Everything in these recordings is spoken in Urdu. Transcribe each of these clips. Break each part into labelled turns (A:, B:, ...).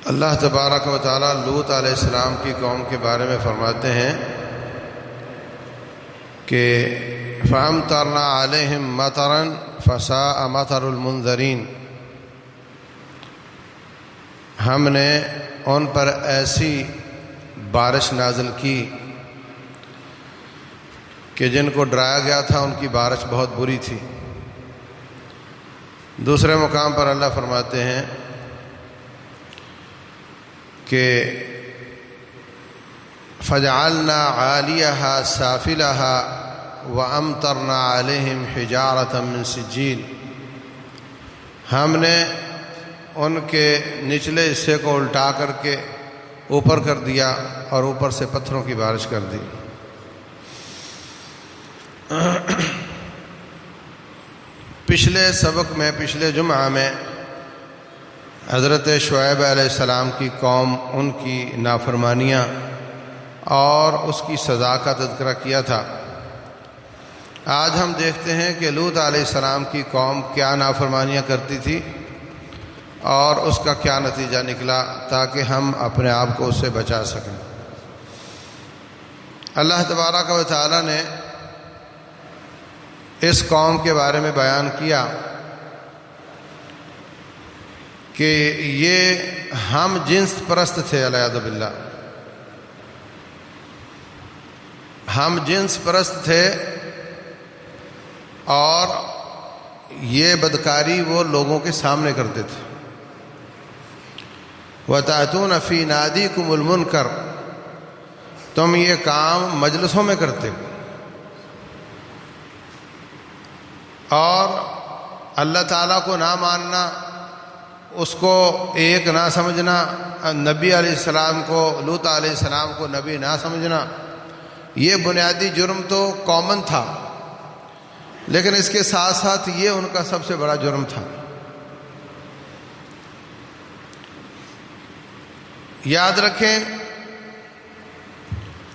A: اللہ تبارک و تعالیٰ لوط علیہ السلام کی قوم کے بارے میں فرماتے ہیں کہ فَأَمْطَرْنَا عَلَيْهِمْ مَطَرًا فَسَاءَ مَطَرُ الْمُنذَرِينَ، ہم نے ان پر ایسی بارش نازل کی کہ جن کو ڈرایا گیا تھا ان کی بارش بہت بری تھی۔ دوسرے مقام پر اللہ فرماتے ہیں کہ فَجَعَلْنَا عَالِيَهَا سَافِلَهَا وَأَمْطَرْنَا عَلَيْهِمْ حِجَارَةً مِّن سِجِّيلٍ، ہم نے ان کے نچلے حصے کو الٹا کر کے اوپر کر دیا اور اوپر سے پتھروں کی بارش کر دی۔ پچھلے سبق میں، پچھلے جمعہ میں حضرت شعیب علیہ السلام کی قوم، ان کی نافرمانیاں اور اس کی سزا کا تذکرہ کیا تھا۔ آج ہم دیکھتے ہیں کہ لوط علیہ السلام کی قوم کیا نافرمانیاں کرتی تھی اور اس کا کیا نتیجہ نکلا، تاکہ ہم اپنے آپ کو اس سے بچا سکیں۔ اللہ تبارک و تعالیٰ نے اس قوم کے بارے میں بیان کیا کہ یہ ہم جنس پرست تھے، والعیاذ باللہ، ہم جنس پرست تھے، اور یہ بدکاری وہ لوگوں کے سامنے کرتے تھے۔ وَتَأْتُونَ فِي نَادِيكُمُ الْمُنْكَرَ، تم یہ کام مجلسوں میں کرتے ہو، اور اللہ تعالیٰ کو نہ ماننا، اس کو ایک نہ سمجھنا، نبی علیہ السلام کو، لوط علیہ السلام کو نبی نہ سمجھنا، یہ بنیادی جرم تو کامن تھا، لیکن اس کے ساتھ ساتھ یہ ان کا سب سے بڑا جرم تھا۔ یاد رکھیں،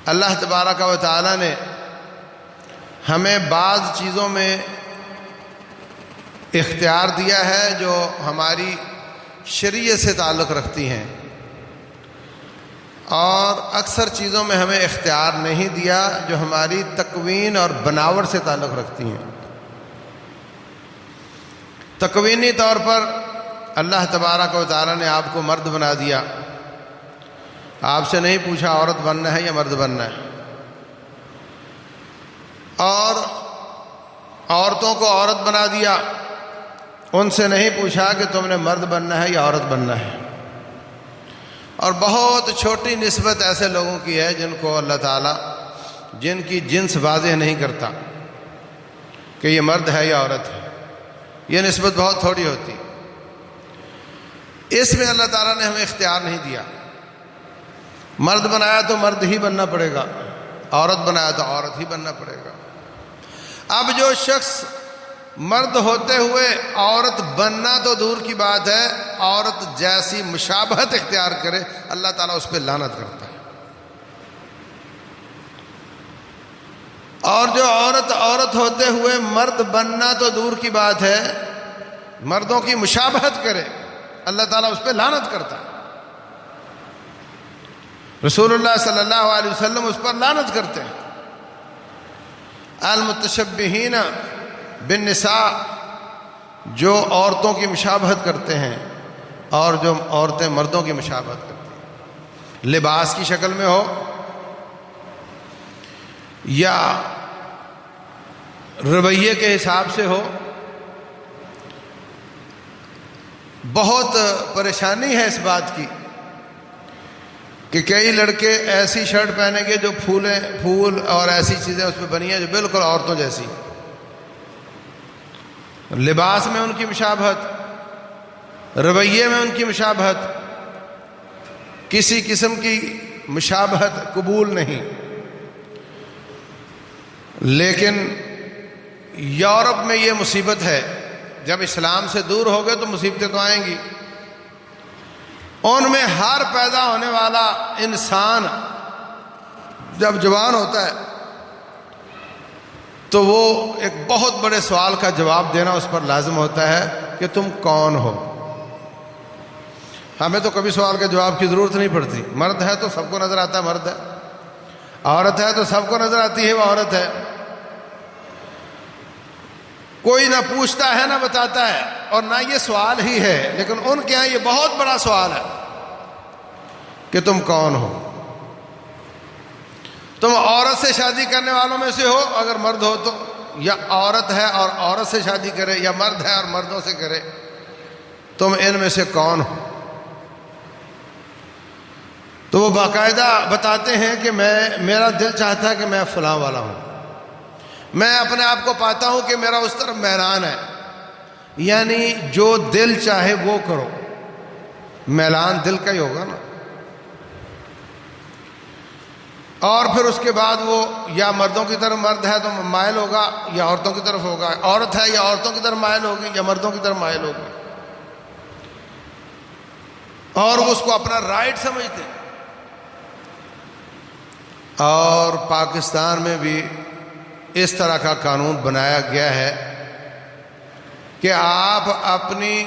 A: اللہ تبارک و تعالیٰ نے ہمیں بعض چیزوں میں اختیار دیا ہے جو ہماری شریعت سے تعلق رکھتی ہیں، اور اکثر چیزوں میں ہمیں اختیار نہیں دیا جو ہماری تکوین اور بناوٹ سے تعلق رکھتی ہیں۔ تکوینی طور پر اللہ تبارک و تعالیٰ نے آپ کو مرد بنا دیا، آپ سے نہیں پوچھا عورت بننا ہے یا مرد بننا ہے، اور عورتوں کو عورت بنا دیا، ان سے نہیں پوچھا کہ تم نے مرد بننا ہے یا عورت بننا ہے۔ اور بہت چھوٹی نسبت ایسے لوگوں کی ہے جن کو اللہ تعالیٰ، جن کی جنس واضح نہیں کرتا کہ یہ مرد ہے یا عورت ہے، یہ نسبت بہت تھوڑی ہوتی۔ اس میں اللہ تعالیٰ نے ہمیں اختیار نہیں دیا۔ مرد بنایا تو مرد ہی بننا پڑے گا، عورت بنایا تو عورت ہی بننا پڑے گا۔ اب جو شخص مرد ہوتے ہوئے عورت بننا تو دور کی بات ہے، عورت جیسی مشابہت اختیار کرے، اللہ تعالیٰ اس پہ لعنت کرتا ہے۔ اور جو عورت ہوتے ہوئے مرد بننا تو دور کی بات ہے، مردوں کی مشابہت کرے، اللہ تعالیٰ اس پہ لعنت کرتا ہے۔ رسول اللہ صلی اللہ علیہ وسلم اس پر لعنت کرتے ہیں۔ المتشبہین بالنساء، جو عورتوں کی مشابہت کرتے ہیں اور جو عورتیں مردوں کی مشابہت کرتی ہیں، لباس کی شکل میں ہو یا رویے کے حساب سے ہو۔ بہت پریشانی ہے اس بات کی کہ کئی لڑکے ایسی شرٹ پہنیں گے جو پھول اور ایسی چیزیں اس پہ بنی ہیں جو بالکل عورتوں جیسی، لباس میں ان کی مشابہت، رویے میں ان کی مشابہت، کسی قسم کی مشابہت قبول نہیں۔ لیکن یورپ میں یہ مصیبت ہے، جب اسلام سے دور ہو گئے تو مصیبتیں تو آئیں گی۔ ان میں ہر پیدا ہونے والا انسان جب جوان ہوتا ہے تو وہ ایک بہت بڑے سوال کا جواب دینا اس پر لازم ہوتا ہے کہ تم کون ہو۔ ہمیں تو کبھی سوال کے جواب کی ضرورت نہیں پڑتی. مرد ہے تو سب کو نظر آتا ہے مرد ہے، عورت ہے تو سب کو نظر آتی ہے وہ عورت ہے. کوئی نہ پوچھتا ہے نہ بتاتا ہے، اور نہ یہ سوال ہی ہے، لیکن ان کے یہاں یہ بہت بڑا سوال ہے کہ تم کون ہو. تم عورت سے شادی کرنے والوں میں سے ہو اگر مرد ہو تو، یا عورت ہے اور عورت سے شادی کرے، یا مرد ہے اور مردوں سے کرے، تم ان میں سے کون ہو؟ تو وہ باقاعدہ بتاتے ہیں کہ میرا دل چاہتا ہے کہ میں فلاں والا ہوں. میں اپنے آپ کو پاتا ہوں کہ میرا اس طرف میلان ہے. یعنی جو دل چاہے وہ کرو، میلان دل کا ہی ہوگا نا. اور پھر اس کے بعد وہ یا مردوں کی طرف مرد ہے تو مائل ہوگا، یا عورتوں کی طرف ہوگا. عورت ہے یا عورتوں کی طرف مائل ہوگی یا مردوں کی طرف مائل ہوگی. اور وہ اس کو اپنا رائٹ سمجھتے ہیں. اور پاکستان میں بھی اس طرح کا قانون بنایا گیا ہے کہ آپ اپنی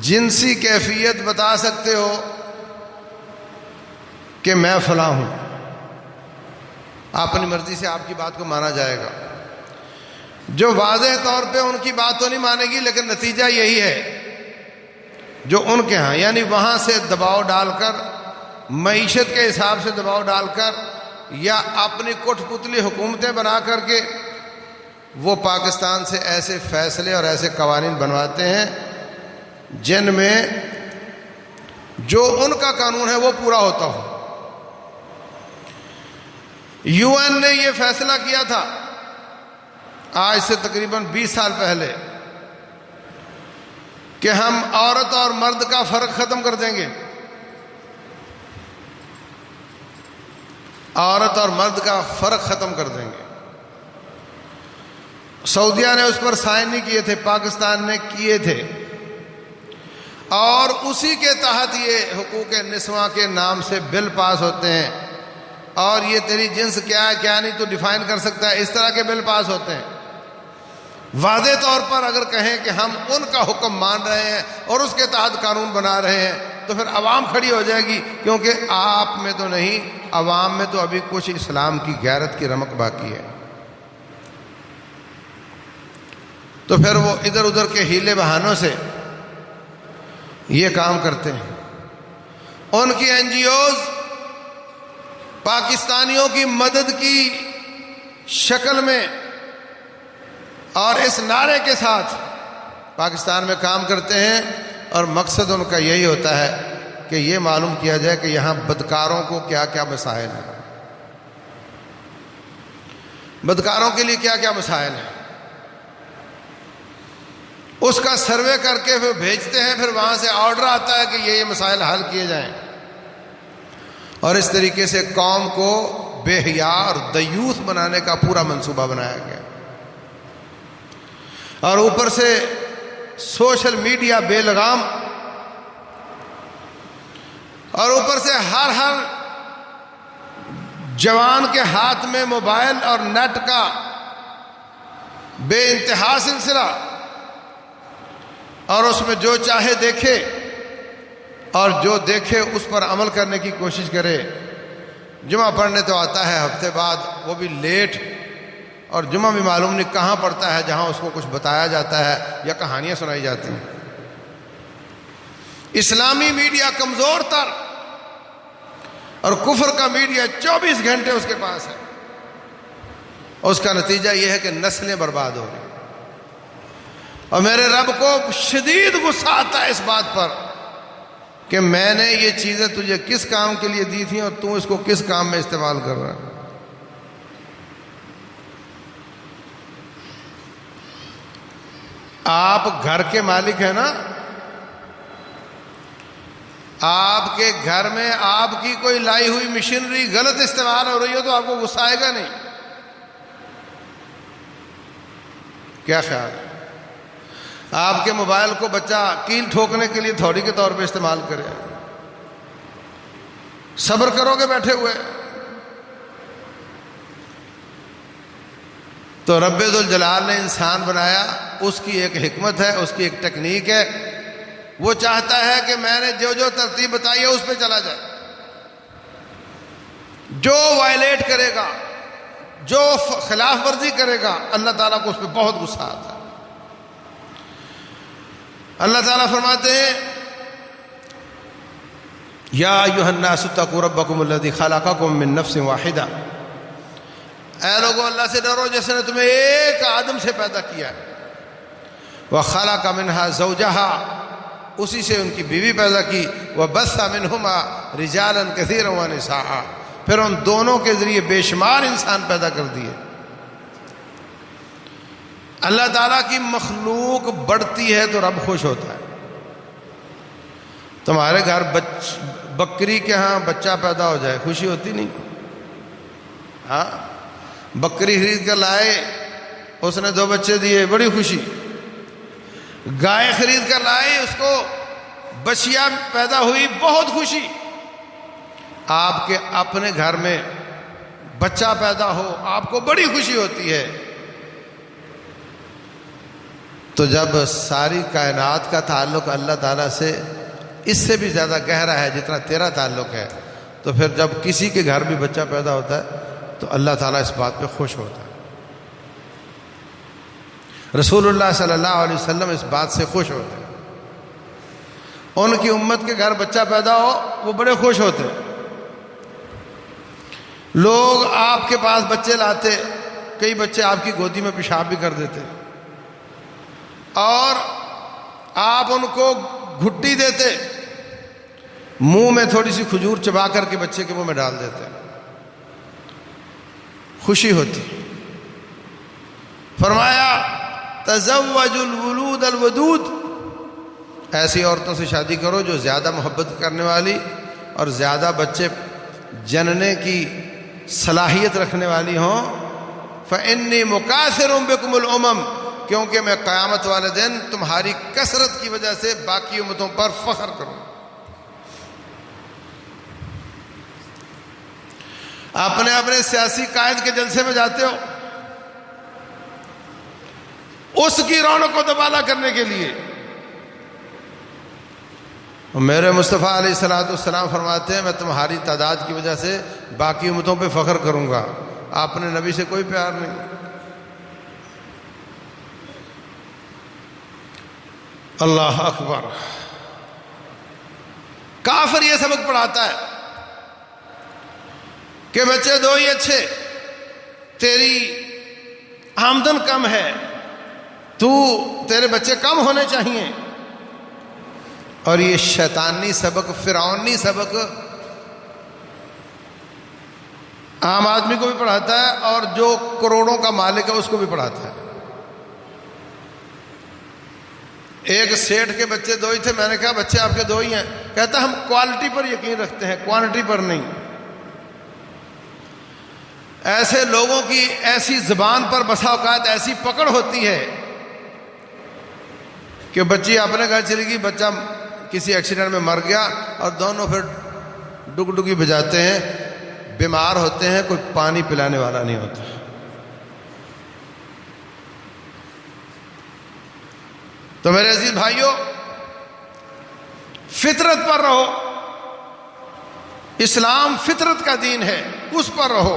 A: جنسی کیفیت بتا سکتے ہو کہ میں فلاں ہوں. اپنی مرضی سے آپ کی بات کو مانا جائے گا. جو واضح طور پہ ان کی بات تو نہیں مانے گی، لیکن نتیجہ یہی ہے جو ان کے ہاں، یعنی وہاں سے دباؤ ڈال کر، معیشت کے حساب سے دباؤ ڈال کر، یا اپنی کٹھ پتلی حکومتیں بنا کر کے وہ پاکستان سے ایسے فیصلے اور ایسے قوانین بنواتے ہیں جن میں جو ان کا قانون ہے وہ پورا ہوتا ہو. یو این نے یہ فیصلہ کیا تھا آج سے تقریباً 20 سال پہلے کہ ہم عورت اور مرد کا فرق ختم کر دیں گے. عورت اور مرد کا فرق ختم کر دیں گے. سعودیہ نے اس پر سائن نہیں کیے تھے، پاکستان نے کیے تھے، اور اسی کے تحت یہ حقوق نسواں کے نام سے بل پاس ہوتے ہیں. اور یہ تیری جنس کیا ہے کیا نہیں تو ڈیفائن کر سکتا ہے، اس طرح کے بل پاس ہوتے ہیں. واضح طور پر اگر کہیں کہ ہم ان کا حکم مان رہے ہیں اور اس کے تحت قانون بنا رہے ہیں تو پھر عوام کھڑی ہو جائے گی، کیونکہ آپ میں تو نہیں، عوام میں تو ابھی کچھ اسلام کی غیرت کی رمق باقی ہے. تو پھر وہ ادھر ادھر کے ہیلے بہانوں سے یہ کام کرتے ہیں. ان کی این جی اوز پاکستانیوں کی مدد کی شکل میں اور اس نعرے کے ساتھ پاکستان میں کام کرتے ہیں، اور مقصد ان کا یہی ہوتا ہے کہ یہ معلوم کیا جائے کہ یہاں بدکاروں کو کیا کیا مسائل ہیں، بدکاروں کے لیے کیا کیا مسائل ہیں. اس کا سروے کر کے پھر بھیجتے ہیں، پھر وہاں سے آرڈر آتا ہے کہ یہ مسائل حل کیے جائیں. اور اس طریقے سے قوم کو بے حیا اور دیوث بنانے کا پورا منصوبہ بنایا گیا. اور اوپر سے سوشل میڈیا بے لگام، اور اوپر سے ہر جوان کے ہاتھ میں موبائل اور نیٹ کا بے انتہا سلسلہ، اور اس میں جو چاہے دیکھے اور جو دیکھے اس پر عمل کرنے کی کوشش کرے. جمعہ پڑھنے تو آتا ہے ہفتے بعد، وہ بھی لیٹ، اور جمعہ بھی معلوم نہیں کہاں پڑھتا ہے جہاں اس کو کچھ بتایا جاتا ہے یا کہانیاں سنائی جاتی ہیں. اسلامی میڈیا کمزور تر، اور کفر کا میڈیا 24 گھنٹے اس کے پاس ہے. اس کا نتیجہ یہ ہے کہ نسلیں برباد ہو رہی ہیں. اور میرے رب کو شدید غصہ آتا ہے اس بات پر کہ میں نے یہ چیزیں تجھے کس کام کے لیے دی تھیں اور تو اس کو کس کام میں استعمال کر رہا ہے. آپ گھر کے مالک ہیں نا، آپ کے گھر میں آپ کی کوئی لائی ہوئی مشینری غلط استعمال ہو رہی ہو تو آپ کو غصہ آئے گا نہیں؟ کیا خیال ہے؟ آپ کے موبائل کو بچہ کیل ٹھوکنے کے لیے تھوڑی کے طور پہ استعمال کرے، صبر کرو گے بیٹھے ہوئے؟ تو رب ذوالجلال نے انسان بنایا، اس کی ایک حکمت ہے، اس کی ایک ٹیکنیک ہے وہ چاہتا ہے کہ میں نے جو جو ترتیب بتائی ہے اس پہ چلا جائے. جو وائلیٹ کرے گا، جو خلاف ورزی کرے گا، اللہ تعالیٰ کو اس پہ بہت غصہ آتا ہے. اللہ تعالیٰ فرماتے ہیں یا ایھا الناس اتقوا ربکم الذی خلقکم من نفس واحدہ، اے لوگو اللہ سے ڈرو جس نے تمہیں ایک آدم سے پیدا کیا ہے. وخلق منها زوجها، اسی سے ان کی بیوی پیدا کی. وبث منہما رجالا کثیرا ونساء، پھر ان دونوں کے ذریعے بے شمار انسان پیدا کر دیے. اللہ تعالیٰ کی مخلوق بڑھتی ہے تو رب خوش ہوتا ہے. تمہارے گھر بکری کے ہاں بچہ پیدا ہو جائے، خوشی ہوتی نہیں؟ ہاں، بکری خرید کر لائے، اس نے 2 بچے دیے، بڑی خوشی. گائے خرید کر لائے، اس کو بچیاں پیدا ہوئی، بہت خوشی. آپ کے اپنے گھر میں بچہ پیدا ہو، آپ کو بڑی خوشی ہوتی ہے. تو جب ساری کائنات کا تعلق اللہ تعالیٰ سے اس سے بھی زیادہ گہرا ہے جتنا تیرا تعلق ہے، تو پھر جب کسی کے گھر بھی بچہ پیدا ہوتا ہے تو اللہ تعالیٰ اس بات پہ خوش ہوتا ہے. رسول اللہ صلی اللہ علیہ وسلم اس بات سے خوش ہوتے ہیں. ان کی امت کے گھر بچہ پیدا ہو، وہ بڑے خوش ہوتے ہیں. لوگ آپ کے پاس بچے لاتے، کئی بچے آپ کی گودی میں پیشاب بھی کر دیتے، اور آپ ان کو گھٹی دیتے، منہ میں تھوڑی سی کھجور چبا کر کے بچے کے منہ میں ڈال دیتے، خوشی ہوتی. فرمایا تزوج الولود الودود، ایسی عورتوں سے شادی کرو جو زیادہ محبت کرنے والی اور زیادہ بچے جننے کی صلاحیت رکھنے والی ہوں. فإنی مکاثر بکم الامم، کیونکہ میں قیامت والے دن تمہاری کثرت کی وجہ سے باقی امتوں پر فخر کروں. اپنے اپنے سیاسی قائد کے جلسے میں جاتے ہو، اس کی رونق کو دوبالا کرنے کے لیے. میرے مصطفیٰ علیہ الصلوۃ والسلام فرماتے ہیں میں تمہاری تعداد کی وجہ سے باقی امتوں پہ فخر کروں گا. آپ نے نبی سے کوئی پیار نہیں. اللہ اکبر. کافر یہ سبق پڑھاتا ہے کہ بچے 2 ہی اچھے، تیری آمدن کم ہے، تیرے بچے کم ہونے چاہیے. اور یہ شیطانی سبق، فرعونی سبق عام آدمی کو بھی پڑھاتا ہے اور جو کروڑوں کا مالک ہے اس کو بھی پڑھاتا ہے. ایک سیٹھ کے بچے 2 ہی تھے. میں نے کہا بچے آپ کے 2 ہی ہیں؟ کہتا ہم کوالٹی پر یقین رکھتے ہیں، کوانٹٹی پر نہیں. ایسے لوگوں کی ایسی زبان پر بسا اوقات ایسی پکڑ ہوتی ہے کہ بچی اپنے گھر چلی گئی، بچہ کسی ایکسیڈنٹ میں مر گیا، اور دونوں پھر ڈگڈگی بجاتے ہیں، بیمار ہوتے ہیں، کوئی پانی پلانے والا نہیں ہوتا. تو میرے عزیز بھائیوں، فطرت پر رہو. اسلام فطرت کا دین ہے، اس پر رہو.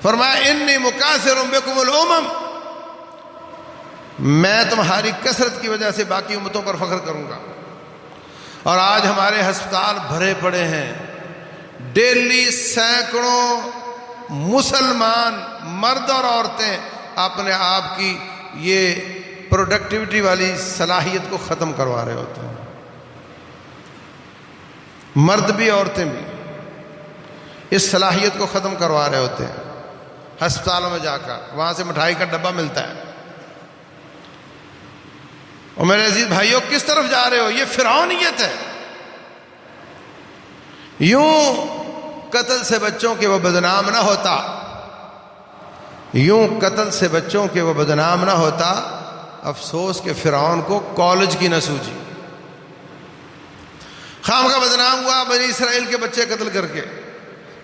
A: فرمایا انی مکاثر بکم الامم، میں تمہاری کثرت کی وجہ سے باقی امتوں پر فخر کروں گا. اور آج ہمارے ہسپتال بھرے پڑے ہیں. ڈیلی سینکڑوں مسلمان مرد اور عورتیں اپنے آپ کی یہ پروڈکٹیوٹی والی صلاحیت کو ختم کروا رہے ہوتے ہیں. مرد بھی عورتیں بھی اس صلاحیت کو ختم کروا رہے ہوتے ہیں. ہسپتالوں میں جا کر وہاں سے مٹھائی کا ڈبہ ملتا ہے. اور میرے عزیز بھائیوں، کس طرف جا رہے ہو؟ یہ فرعونیت ہے. یوں قتل سے بچوں کے وہ بدنام نہ ہوتا، یوں قتل سے بچوں کے وہ بدنام نہ ہوتا. افسوس کہ فرعون کو کالج کی نہ سوجی. خام کا بدنام ہوا بنی اسرائیل کے بچے قتل کر کے.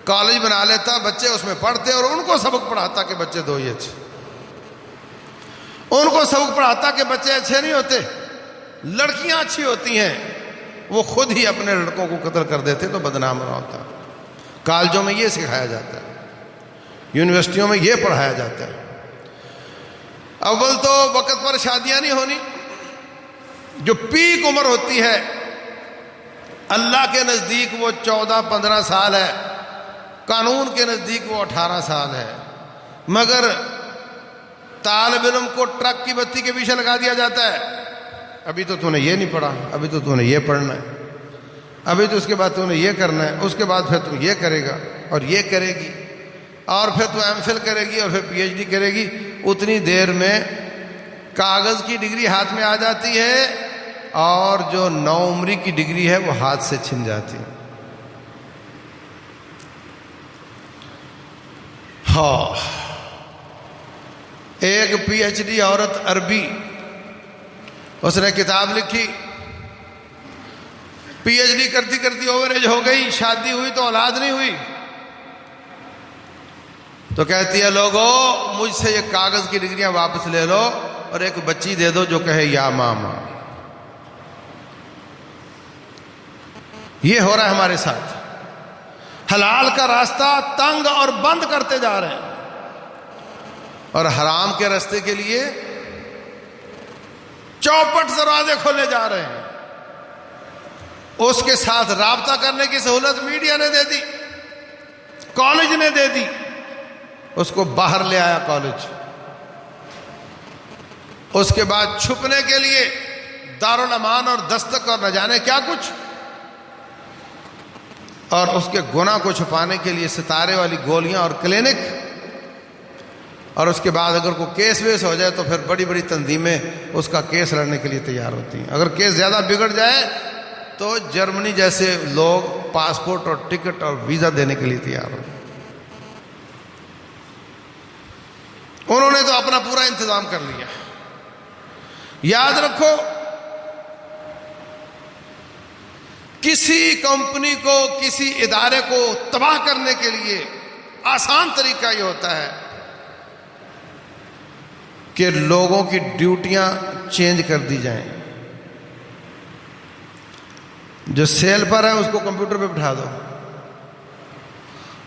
A: کالج بنا لیتا، بچے اس میں پڑھتے اور ان کو سبق پڑھاتا کہ بچے 2 ہی اچھے. ان کو سبق پڑھاتا کہ بچے اچھے نہیں ہوتے، لڑکیاں اچھی ہوتی ہیں وہ خود ہی اپنے لڑکوں کو قتل کر دیتے تو بدنام نہ ہوتا. کالجوں میں یہ سکھایا جاتا ہے, یونیورسٹیوں میں یہ پڑھایا جاتا ہے. اول تو وقت پر شادیاں نہیں ہونی. جو پیک عمر ہوتی ہے اللہ کے نزدیک وہ 14-15 سال ہے, قانون کے نزدیک وہ 18 سال ہے, مگر طالب علم کو ٹرک کی بتی کے پیچھے لگا دیا جاتا ہے. ابھی تو نے یہ نہیں پڑھا, ابھی تو نے یہ پڑھنا ہے, ابھی تو اس کے بعد نے یہ کرنا ہے, اس کے بعد پھر تو یہ کرے گا اور یہ کرے گی, اور پھر تو ایم فل کرے گی اور پھر پی ایچ ڈی کرے گی. اتنی دیر میں کاغذ کی ڈگری ہاتھ میں آ جاتی ہے اور جو نوعمری کی ڈگری ہے وہ ہاتھ سے چھن جاتی ہے. ہاں, ایک پی ایچ ڈی عورت عربی, اس نے کتاب لکھی, پی ایچ ڈی کرتی کرتی اوور ایج ہو گئی, شادی ہوئی تو اولاد نہیں ہوئی, تو کہتی ہے لوگوں مجھ سے یہ کاغذ کی ڈگریاں واپس لے لو اور ایک بچی دے دو جو کہے یا ماما. یہ ہو رہا ہے ہمارے ساتھ. حلال کا راستہ تنگ اور بند کرتے جا رہے ہیں اور حرام کے راستے کے لیے چوپٹ دروازے کھولے جا رہے ہیں. اس کے ساتھ رابطہ کرنے کی سہولت میڈیا نے دے دی, کالج نے دے دی, اس کو باہر لے آیا کالج. اس کے بعد چھپنے کے لیے دارالامان اور دستک اور نہ جانے کیا کچھ, اور اس کے گناہ کو چھپانے کے لیے ستارے والی گولیاں اور کلینک, اور اس کے بعد اگر کوئی کیس ویس ہو جائے تو پھر بڑی بڑی تنظیمیں اس کا کیس لڑنے کے لیے تیار ہوتی ہیں. اگر کیس زیادہ بگڑ جائے تو جرمنی جیسے لوگ پاسپورٹ اور ٹکٹ اور ویزا دینے کے لیے تیار ہو. انہوں نے تو اپنا پورا انتظام کر لیا. یاد رکھو کسی کمپنی کو, کسی ادارے کو تباہ کرنے کے لیے آسان طریقہ یہ ہوتا ہے کہ لوگوں کی ڈیوٹیاں چینج کر دی جائیں. جو سیل پر ہے اس کو کمپیوٹر پہ بٹھا دو,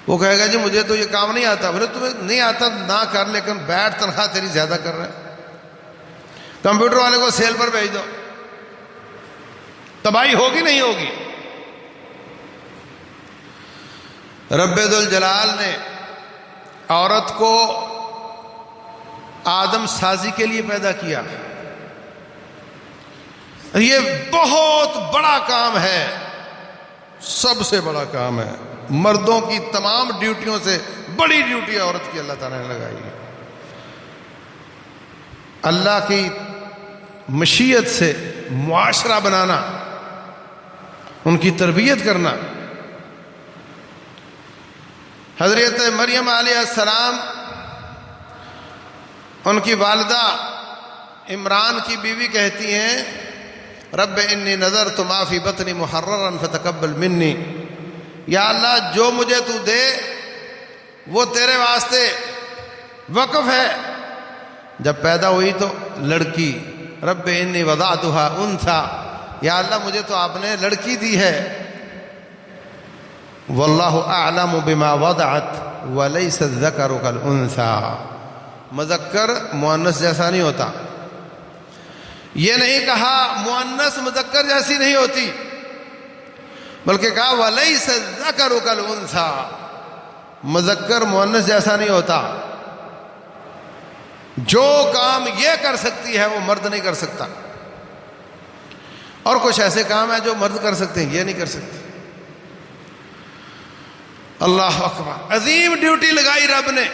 A: وہ کہے گا جی مجھے تو یہ کام نہیں آتا. بولے تمہیں نہیں آتا نہ کر, لیکن بیٹھ تنخواہ تیری زیادہ کر رہے ہیں. کمپیوٹر والے کو سیل پر بھیج دو, تباہی ہوگی نہیں ہوگی. رب ذوالجلال نے عورت کو آدم سازی کے لیے پیدا کیا. یہ بہت بڑا کام ہے, سب سے بڑا کام ہے. مردوں کی تمام ڈیوٹیوں سے بڑی ڈیوٹی عورت کی اللہ تعالیٰ نے لگائی ہے. اللہ کی مشیت سے معاشرہ بنانا, ان کی تربیت کرنا. حضرت مریم علیہ السلام, ان کی والدہ عمران کی بیوی کہتی ہیں رب انی نذرت ما فی بطنی محررا فتقبل منی. یا اللہ جو مجھے تو دے وہ تیرے واسطے وقف ہے. جب پیدا ہوئی تو لڑکی, رب انی وضعتها انثى, یا اللہ مجھے تو آپ نے لڑکی دی ہے. واللہ اعلم بما وضعت وليس الذکر کالانثى. مذکر مؤنث جیسا نہیں ہوتا. یہ نہیں کہا مؤنث مذکر جیسی نہیں ہوتی, بلکہ کہا وَلَيْسَ الذَّكَرُ كَالْأُنثَىٰ. مذکر مؤنث جیسا نہیں ہوتا. جو کام یہ کر سکتی ہے وہ مرد نہیں کر سکتا, اور کچھ ایسے کام ہیں جو مرد کر سکتے ہیں, یہ نہیں کر سکتے. اللہ اکبر. عظیم ڈیوٹی لگائی رب نے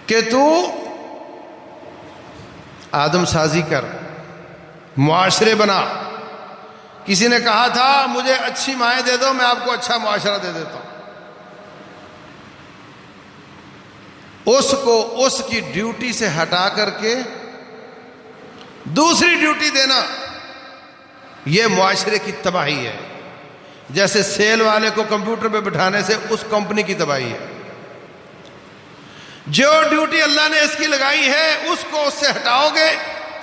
A: کہ تو آدم سازی کر, معاشرے بنا. کسی نے کہا تھا مجھے اچھی مائیں دے دو میں آپ کو اچھا معاشرہ دے دیتا ہوں. اس کو اس کی ڈیوٹی سے ہٹا کر کے دوسری ڈیوٹی دینا, یہ معاشرے کی تباہی ہے. جیسے سیل والے کو کمپیوٹر پہ بٹھانے سے اس کمپنی کی تباہی ہے. جو ڈیوٹی اللہ نے اس کی لگائی ہے اس کو اس سے ہٹاؤ گے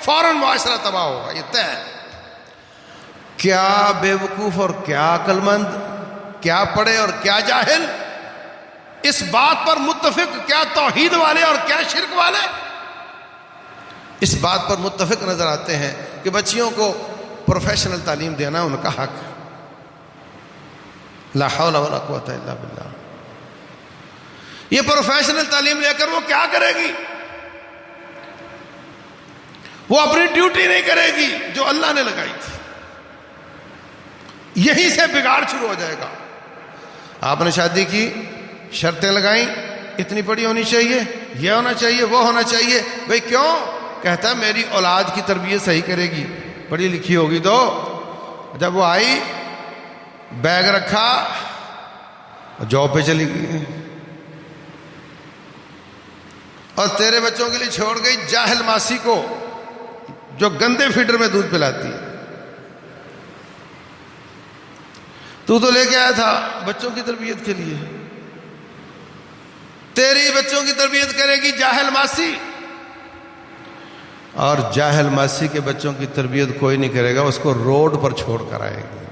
A: فوراً معاشرہ تباہ ہوگا، یہ طے ہے۔ کیا بیوقوف اور کیا عقل مند، کیا پڑھے اور کیا جاہل اس بات پر متفق، کیا توحید والے اور کیا شرک والے اس بات پر متفق نظر آتے ہیں کہ بچیوں کو پروفیشنل تعلیم دینا ان کا حق ہے۔ لا حول ولا قوت الا باللہ۔ یہ پروفیشنل تعلیم لے کر وہ کیا کرے گی؟ وہ اپنی ڈیوٹی نہیں کرے گی جو اللہ نے لگائی تھی، یہیں سے بگاڑ شروع ہو جائے گا۔ آپ نے شادی کی، شرطیں لگائیں، اتنی پڑھی ہونی چاہیے، یہ ہونا چاہیے، وہ ہونا چاہیے۔ بھئی کیوں؟ کہتا ہے میری اولاد کی تربیت صحیح کرے گی، پڑھی لکھی ہوگی تو۔ جب وہ آئی، بیگ رکھا، جاب پہ چلی گئی، اور تیرے بچوں کے لیے چھوڑ گئی جاہل ماسی کو جو گندے فیڈر میں دودھ پلاتی ہے۔ تو لے کے آیا تھا بچوں کی تربیت کے لیے، تیری بچوں کی تربیت کرے گی جاہل ماسی، اور جاہل ماسی کے بچوں کی تربیت کوئی نہیں کرے گا، اس کو روڈ پر چھوڑ کر آئے گی،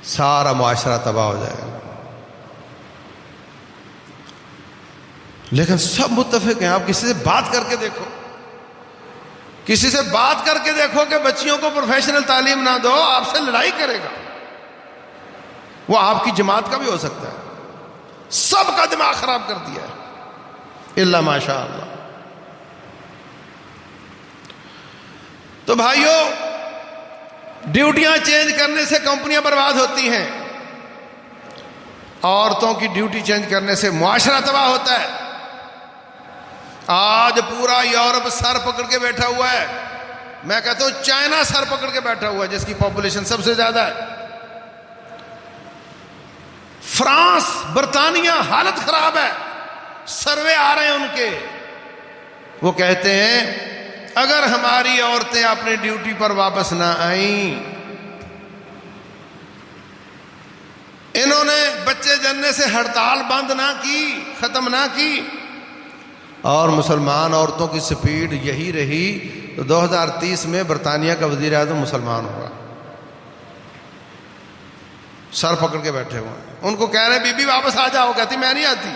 A: سارا معاشرہ تباہ ہو جائے گا۔ لیکن سب متفق ہیں۔ آپ کسی سے بات کر کے دیکھو، کسی سے بات کر کے دیکھو کہ بچیوں کو پروفیشنل تعلیم نہ دو، آپ سے لڑائی کرے گا۔ وہ آپ کی جماعت کا بھی ہو سکتا ہے، سب کا دماغ خراب کر دیا ہے الا ماشاء اللہ۔ تو بھائیوں، ڈیوٹیاں چینج کرنے سے کمپنیاں برباد ہوتی ہیں، عورتوں کی ڈیوٹی چینج کرنے سے معاشرہ تباہ ہوتا ہے۔ آج پورا یورپ سر پکڑ کے بیٹھا ہوا ہے، میں کہتا ہوں چائنا سر پکڑ کے بیٹھا ہوا ہے، جس کی پاپولیشن سب سے زیادہ ہے۔ فرانس، برطانیہ، حالت خراب ہے، سروے آ رہے ہیں ان کے، وہ کہتے ہیں اگر ہماری عورتیں اپنی ڈیوٹی پر واپس نہ آئیں، انہوں نے بچے جننے سے ہڑتال بند نہ کی، ختم نہ کی، اور مسلمان عورتوں کی سپیڈ یہی رہی تو 2030 میں برطانیہ کا وزیر اعظم مسلمان ہوگا۔ سر پکڑ کے بیٹھے ہوئے ہیں، ان کو کہہ رہے بی بی واپس آ جاؤ، کہتی میں نہیں آتی،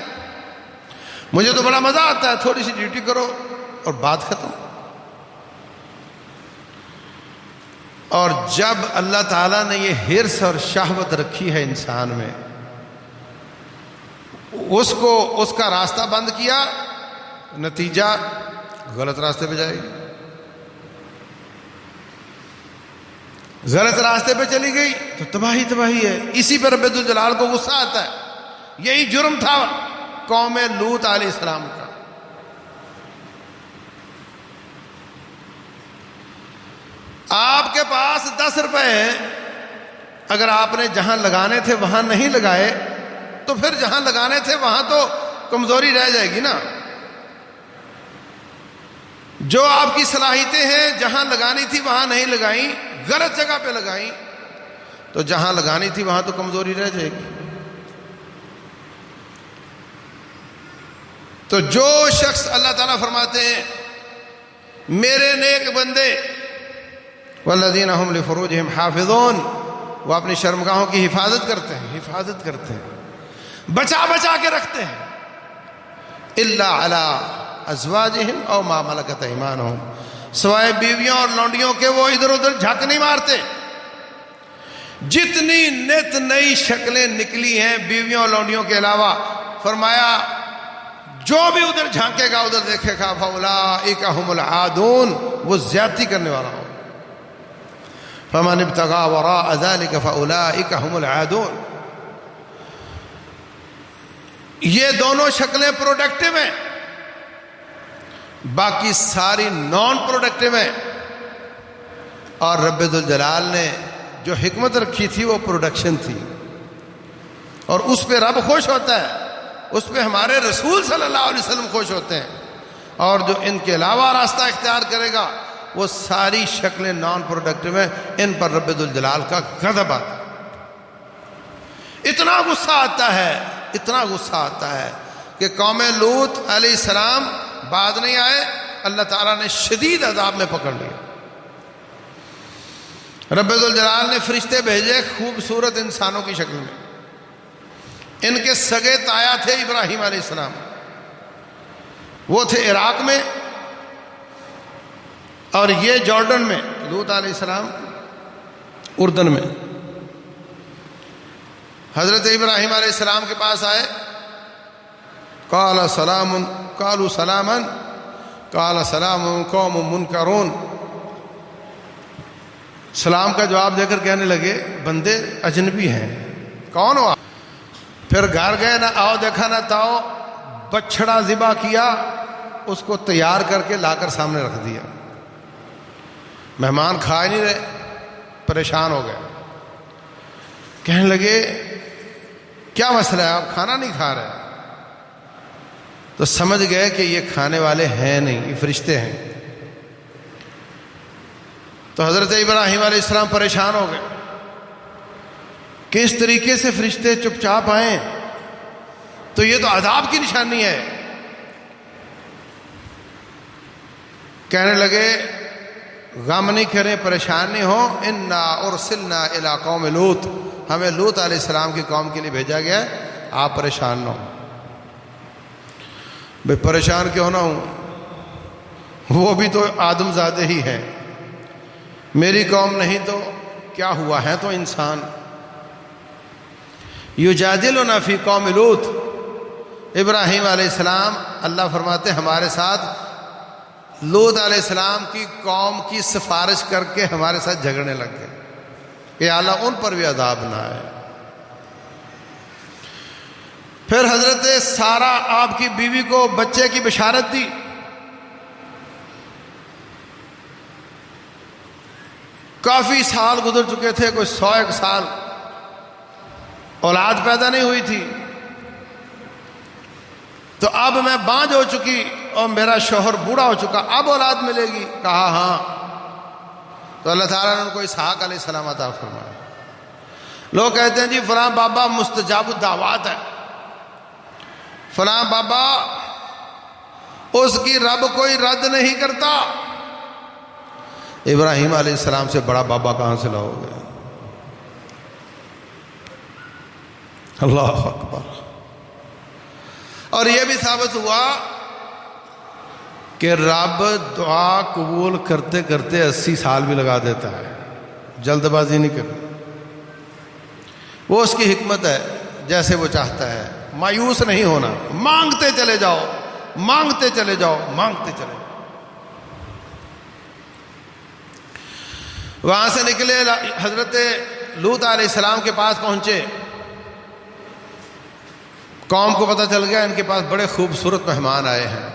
A: مجھے تو بڑا مزہ آتا ہے، تھوڑی سی ڈیوٹی کرو اور بات ختم۔ اور جب اللہ تعالیٰ نے یہ حرص اور شہوت رکھی ہے انسان میں، اس کا راستہ بند کیا، نتیجہ غلط راستے پہ جائے گی، غلط راستے پہ چلی گئی تو تباہی تباہی ہے۔ اسی پہ رب الجلال کو غصہ آتا ہے۔ یہی جرم تھا قوم لوط علیہ السلام کا۔ آپ کے پاس 10 روپے ہیں، اگر آپ نے جہاں لگانے تھے وہاں نہیں لگائے تو پھر جہاں لگانے تھے وہاں تو کمزوری رہ جائے گی نا۔ جو آپ کی صلاحیتیں ہیں جہاں لگانی تھی وہاں نہیں لگائیں، غلط جگہ پہ لگائیں، تو جہاں لگانی تھی وہاں تو کمزوری رہ جائے گی۔ تو جو شخص، اللہ تعالیٰ فرماتے ہیں میرے نیک بندے والذین هم لفروجهم حافظون، وہ اپنی شرمگاہوں کی حفاظت کرتے ہیں، بچا بچا کے رکھتے ہیں، الا علی ازواجہم او ما ملکت ایمانہم، سوائے بیویوں اور لونڈیوں کے وہ ادھر ادھر جھک نہیں مارتے۔ جتنی نت نئی شکلیں نکلی ہیں بیویوں اور لونڈیوں کے علاوہ، فرمایا جو بھی ادھر جھانکے گا، ادھر دیکھے گا، فاولئک ھم العادون، وہ زیادتی کرنے والا ہو۔ فمن ابتغى وراء ذلك فاولئک ھم العادون۔ یہ دونوں شکلیں پروڈکٹیو ہیں، باقی ساری نان پروڈکٹیو ہیں، اور رب ذوالجلال نے جو حکمت رکھی تھی وہ پروڈکشن تھی، اور اس پہ رب خوش ہوتا ہے، اس پہ ہمارے رسول صلی اللہ علیہ وسلم خوش ہوتے ہیں، اور جو ان کے علاوہ راستہ اختیار کرے گا وہ ساری شکلیں نان پروڈکٹیو ہیں، ان پر رب ذوالجلال کا غضب آتا ہے۔ اتنا غصہ آتا ہے کہ قوم لوط علیہ السلام بعد نہیں آئے، اللہ تعالیٰ نے شدید عذاب میں پکڑ لیا۔ رب ذوالجلال نے فرشتے بھیجے خوبصورت انسانوں کی شکل میں۔ ان کے سگے تایا تھے ابراہیم علیہ السلام، وہ تھے عراق میں، اور یہ جارڈن میں، لوط علیہ السلام اردن میں۔ حضرت ابراہیم علیہ السلام کے پاس آئے، قال سلام، قالوا سلاما، قال سلام قوم منکرون۔ سلام کا جواب دے کر کہنے لگے بندے اجنبی ہیں، کون ہو آپ؟ پھر گھر گئے، نہ آؤ دیکھا نہ تاؤ، بچڑا ذبح کیا، اس کو تیار کر کے لا کر سامنے رکھ دیا۔ مہمان کھا ہی نہیں رہے، پریشان ہو گئے، کہنے لگے کیا مسئلہ ہے، آپ کھانا نہیں کھا رہے؟ تو سمجھ گئے کہ یہ کھانے والے ہیں نہیں، یہ فرشتے ہیں۔ تو حضرت ابراہیم علیہ السلام پریشان ہو گئے کہ اس طریقے سے فرشتے چپ چاپ آئیں تو یہ تو عذاب کی نشانی ہے۔ کہنے لگے غم نہیں کریں، پریشان نہیں ہو، انا ارسلنا الی قوم لوط، ہمیں لوط علیہ السلام کی قوم کے لیے بھیجا گیا ہے، آپ پریشان نہ ہو۔ بھئی پریشان کیوں نہ ہوں، وہ بھی تو آدم زادے ہی ہیں، میری قوم نہیں تو کیا ہوا، ہے تو انسان۔ یجادلنا فی قوم لوط، ابراہیم علیہ السلام اللہ فرماتے ہمارے ساتھ لوط علیہ السلام کی قوم کی سفارش کر کے ہمارے ساتھ جھگڑنے لگ گئے کہ اللہ ان پر بھی عذاب نہ آئے۔ پھر حضرت سارہ آپ کی بیوی کو بچے کی بشارت دی، کافی سال گزر چکے تھے، کوئی 100 سال، اولاد پیدا نہیں ہوئی تھی، تو اب میں بانجھ ہو چکی اور میرا شوہر بوڑھا ہو چکا، اب اولاد ملے گی؟ کہا ہاں۔ تو اللہ تعالیٰ نے ان کو اسحاق علیہ السلام عطا فرمایا۔ لوگ کہتے ہیں جی فلاں بابا مستجاب الدعوات ہے، فلاں بابا اس کی رب کوئی رد نہیں کرتا۔ ابراہیم علیہ السلام سے بڑا بابا کہاں سے لاؤ گے؟ اللہ اکبر۔ اور یہ بھی ثابت ہوا کہ رب دعا قبول کرتے کرتے 80 سال بھی لگا دیتا ہے، جلد بازی نہیں کرتا، وہ اس کی حکمت ہے، جیسے وہ چاہتا ہے۔ مایوس نہیں ہونا، مانگتے چلے جاؤ، مانگتے چلے جاؤ، مانگتے چلے جاؤ۔ وہاں سے نکلے، حضرت لوط علیہ السلام کے پاس پہنچے، قوم کو پتہ چل گیا ان کے پاس بڑے خوبصورت مہمان آئے ہیں،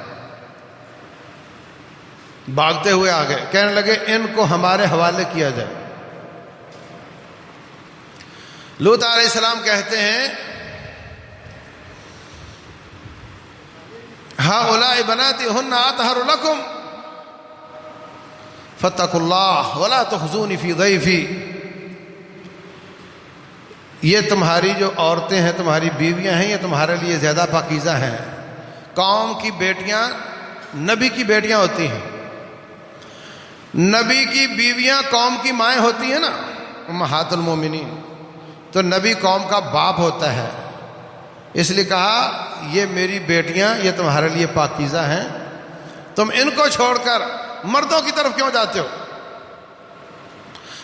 A: بھاگتے ہوئے آ گئے، کہنے لگے ان کو ہمارے حوالے کیا جائے۔ لوط علیہ السلام کہتے ہیں ہؤلاء بناتی ہن اطہر لکم فاتقوا اللہ ولا تخزونی فی ضیفی، یہ تمہاری جو عورتیں ہیں، تمہاری بیویاں ہیں، یہ تمہارے لیے زیادہ پاکیزہ ہیں۔ قوم کی بیٹیاں نبی کی بیٹیاں ہوتی ہیں، نبی کی بیویاں قوم کی مائیں ہوتی ہیں نا، امہات المومنین، تو نبی قوم کا باپ ہوتا ہے، اس لیے کہا یہ میری بیٹیاں یہ تمہارے لیے پاکیزہ ہیں، تم ان کو چھوڑ کر مردوں کی طرف کیوں جاتے ہو؟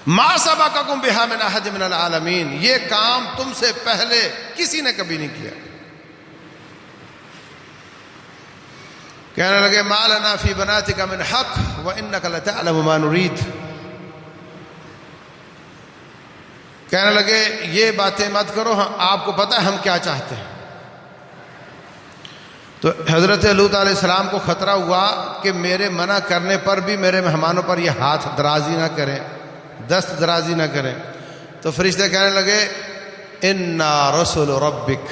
A: ما سبقکم بہا من احد من العالمین، یہ کام تم سے پہلے کسی نے کبھی نہیں کیا۔ کہنے لگے ما لنا فی بناتک من حق وانک لتعلم ما نرید، کہنے لگے یہ باتیں مت کرو، آپ کو پتہ ہے ہم کیا چاہتے ہیں۔ تو حضرت لوط علیہ السلام کو خطرہ ہوا کہ میرے منع کرنے پر بھی میرے مہمانوں پر یہ ہاتھ درازی نہ کریں، دست درازی نہ کریں، تو فرشتے کہنے لگے انا رسول ربک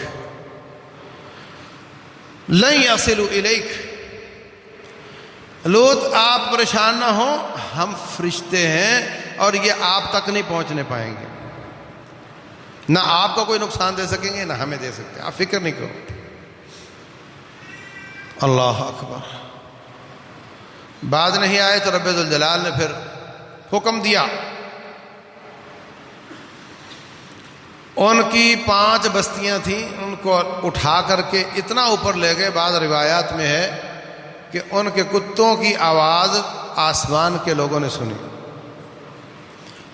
A: لن یصلوا الیک، لوط آپ پریشان نہ ہوں، ہم فرشتے ہیں اور یہ آپ تک نہیں پہنچنے پائیں گے، نہ آپ کو کوئی نقصان دے سکیں گے نہ ہمیں دے سکتے، آپ فکر نہیں کرو۔ اللہ اکبر۔ بعد نہیں آئے تو رب ذوالجلال نے پھر حکم دیا، ان کی 5 بستیاں تھیں، ان کو اٹھا کر کے اتنا اوپر لے گئے، بعض روایات میں ہے کہ ان کے کتوں کی آواز آسمان کے لوگوں نے سنی،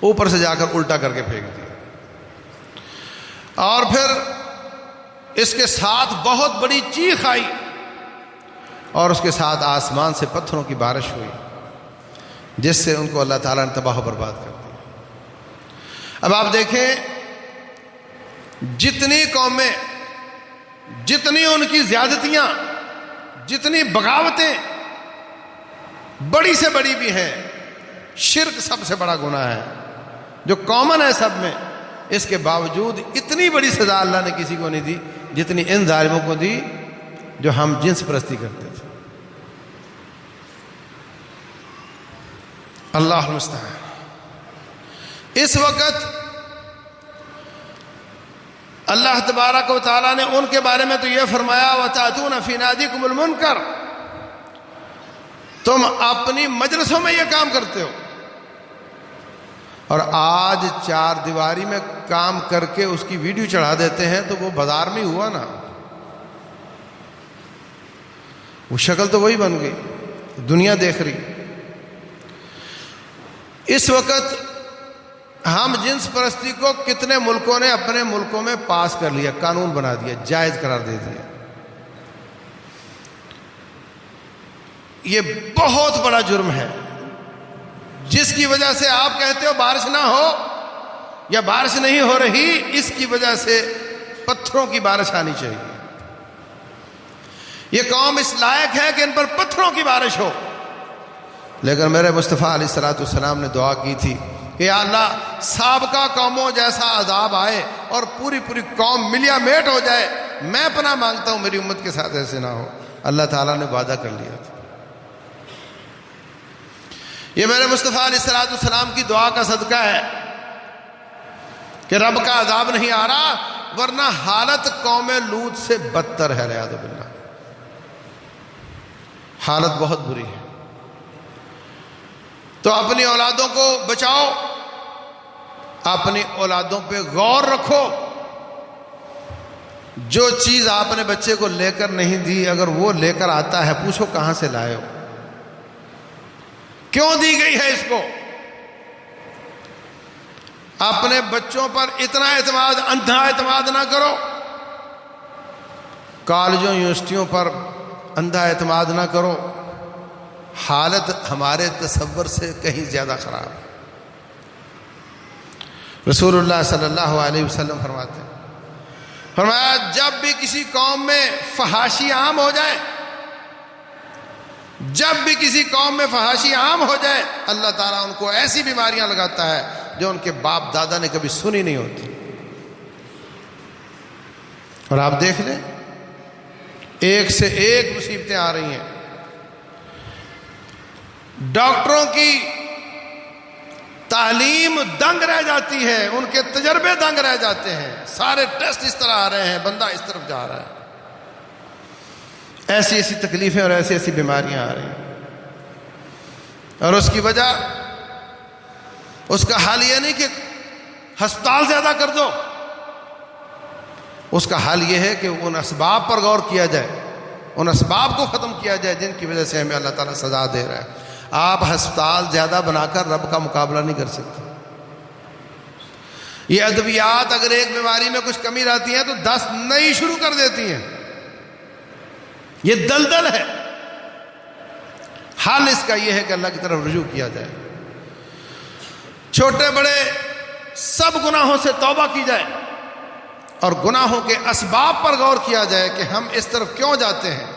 A: اوپر سے جا کر الٹا کر کے پھینک دیا، اور پھر اس کے ساتھ بہت بڑی چیخ آئی، اور اس کے ساتھ آسمان سے پتھروں کی بارش ہوئی، جس سے ان کو اللہ تعالیٰ نے تباہ و برباد کر دیا۔ اب آپ دیکھیں، جتنی قومیں، جتنی ان کی زیادتیاں، جتنی بغاوتیں بڑی سے بڑی بھی ہیں، شرک سب سے بڑا گناہ ہے جو کامن ہے سب میں، اس کے باوجود اتنی بڑی سزا اللہ نے کسی کو نہیں دی جتنی ان ظالموں کو دی جو ہم جنس پرستی کرتے تھے۔ اللہ المستعان۔ اس وقت اللہ تبارک و تعالیٰ نے ان کے بارے میں تو یہ فرمایا وَتَأْتُونَ فِي نَادِكُمُ الْمُنْكَرَ، تم اپنی مجلسوں میں یہ کام کرتے ہو، اور آج 4 دیواری میں کام کر کے اس کی ویڈیو چڑھا دیتے ہیں، تو وہ بازار میں ہوا نا، وہ شکل تو وہی بن گئی، دنیا دیکھ رہی۔ اس وقت ہم جنس پرستی کو کتنے ملکوں نے اپنے ملکوں میں پاس کر لیا، قانون بنا دیا، جائز قرار دے دیا۔ یہ بہت بڑا جرم ہے، جس کی وجہ سے آپ کہتے ہو بارش نہ ہو یا بارش نہیں ہو رہی، اس کی وجہ سے پتھروں کی بارش آنی چاہیے۔ یہ قوم اس لائق ہے کہ ان پر پتھروں کی بارش ہو، لیکن میرے مصطفیٰ علیہ السلام نے دعا کی تھی کہ یا اللہ سابقہ قوموں جیسا عذاب آئے اور پوری قوم ملیا میٹ ہو جائے، میں پناہ مانگتا ہوں میری امت کے ساتھ ایسے نہ ہو۔ اللہ تعالیٰ نے وعدہ کر لیا تھا۔ یہ میرے مصطفیٰ علیہ السلام کی دعا کا صدقہ ہے کہ رب کا عذاب نہیں آ رہا، ورنہ حالت قوم لوط سے بدتر ہے، والعیاذ باللہ، حالت بہت بری ہے۔ تو اپنی اولادوں کو بچاؤ، اپنی اولادوں پہ غور رکھو، جو چیز آپ نے بچے کو لے کر نہیں دی، اگر وہ لے کر آتا ہے پوچھو کہاں سے لائے ہو، کیوں دی گئی ہے اس کو۔ اپنے بچوں پر اتنا اعتماد، اندھا اعتماد نہ کرو، کالجوں یونیورسٹیوں پر اندھا اعتماد نہ کرو، حالت ہمارے تصور سے کہیں زیادہ خراب ہے۔ رسول اللہ صلی اللہ علیہ وسلم فرماتے ہیں، فرمایا جب بھی کسی قوم میں فحاشی عام ہو جائے، جب بھی کسی قوم میں فحاشی عام ہو جائے، اللہ تعالیٰ ان کو ایسی بیماریاں لگاتا ہے جو ان کے باپ دادا نے کبھی سنی نہیں ہوتی۔ اور آپ دیکھ لیں، ایک سے ایک مصیبتیں آ رہی ہیں۔ ڈاکٹروں کی تعلیم دنگ رہ جاتی ہے، ان کے تجربے دنگ رہ جاتے ہیں، سارے ٹیسٹ اس طرح آ رہے ہیں، بندہ اس طرف جا رہا ہے، ایسی ایسی تکلیفیں اور ایسی ایسی بیماریاں آ رہی ہیں۔ اور اس کی وجہ، اس کا حل یہ نہیں کہ ہسپتال زیادہ کر دو، اس کا حل یہ ہے کہ ان اسباب پر غور کیا جائے، ان اسباب کو ختم کیا جائے جن کی وجہ سے ہمیں اللہ تعالیٰ سزا دے رہا ہے۔ آپ ہسپتال زیادہ بنا کر رب کا مقابلہ نہیں کر سکتے۔ یہ ادویات اگر ایک بیماری میں کچھ کمی رہتی ہے تو 10 نئی شروع کر دیتی ہیں، یہ دلدل ہے۔ حال اس کا یہ ہے کہ اللہ کی طرف رجوع کیا جائے، چھوٹے بڑے سب گناہوں سے توبہ کی جائے، اور گناہوں کے اسباب پر غور کیا جائے کہ ہم اس طرف کیوں جاتے ہیں۔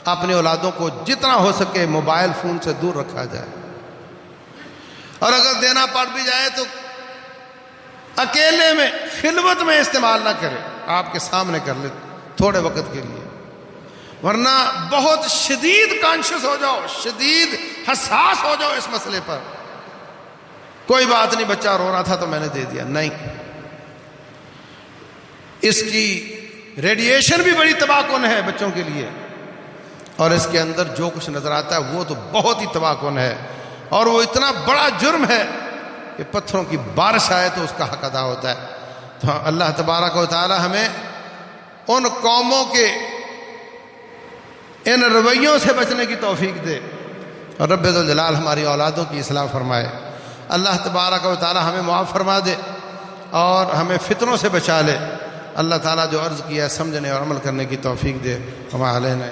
A: اپنی اولادوں کو جتنا ہو سکے موبائل فون سے دور رکھا جائے، اور اگر دینا پڑ بھی جائے تو اکیلے میں خلوت میں استعمال نہ کرے، آپ کے سامنے کر لے تھوڑے وقت کے لیے، ورنہ بہت شدید کانشیس ہو جاؤ، شدید حساس ہو جاؤ اس مسئلے پر۔ کوئی بات نہیں، بچہ رو رہا تھا تو میں نے دے دیا، نہیں، اس کی ریڈیشن بھی بڑی تباہ کن ہے بچوں کے لیے، اور اس کے اندر جو کچھ نظر آتا ہے وہ تو بہت ہی تباہ کن ہے، اور وہ اتنا بڑا جرم ہے کہ پتھروں کی بارش آئے تو اس کا حق ادا ہوتا ہے۔ تو اللہ تبارک و تعالی ہمیں ان قوموں کے ان رویوں سے بچنے کی توفیق دے، اور رب ذوالجلال ہماری اولادوں کی اصلاح فرمائے۔ اللہ تبارک و تعالی ہمیں معاف فرما دے اور ہمیں فتنوں سے بچا لے۔ اللہ تعالیٰ جو عرض کیا ہے سمجھنے اور عمل کرنے کی توفیق دے۔ وما علینا